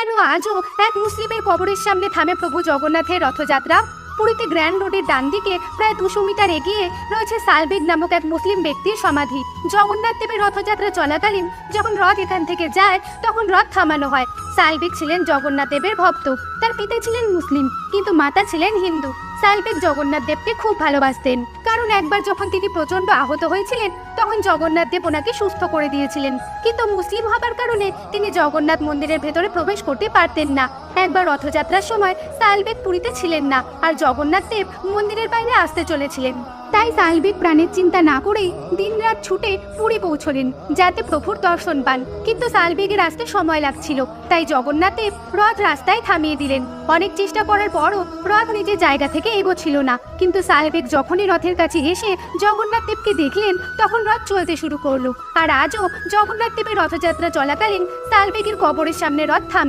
কেন আজও এক মুসলিমের কবরের সামনে থামে প্রভু জগন্নাথের রথযাত্রা? পুরীতে গ্র্যান্ড রোডের ডান দিকে প্রায় 200 মিটার এগিয়ে রয়েছে সালবেগ নামক এক মুসলিম ব্যক্তির সমাধি। জগন্নাথ দেবের রথযাত্রা চলাকালীন যখন রথ এখান থেকে যায় তখন রথ থামানো হয়। সালবেগ ছিলেন জগন্নাথ দেবের ভক্ত। তার পিতা ছিলেন মুসলিম কিন্তু মাতা ছিলেন হিন্দু। সালবেগ জগন্নাথ দেবকে খুব ভালোবাসতেন, কারণ একবার যখন তিনি প্রচন্ড আহত হয়েছিলেন তখন জগন্নাথ দেব ওনাকে সুস্থ করে দিয়েছিলেন। কিন্তু মুসলিম হবার কারণে তিনি জগন্নাথ মন্দিরের ভেতরে প্রবেশ করতে পারতেন না। একবার রথযাত্রার সময় সালবেগ পুরীতে ছিলেন না আর জগন্নাথ দেব মন্দিরের বাইরে আসতে চলেছিলেন। তাই সালবেগ প্রাণের চিন্তা না করেই দিনরাত ছুটে পুরী পৌঁছলেন যাতে প্রভুর দর্শন পান। কিন্তু সালবেগের আসতে সময় লাগছিল, তাই জগন্নাথ দেব রথ রাস্তায় থামিয়ে দিলেন। অনেক চেষ্টা করার পরও রথ নিজের জায়গা থেকে এগোচ্ছিল না। কিন্তু সালবেগ যখনই রথের কাছে এসে জগন্নাথ দেবকে দেখলেন তখন রথ চলতে শুরু করলো। আর আজও জগন্নাথ দেবের রথযাত্রা চলাকালীন সালবেগের কবরের সামনে রথ থামে।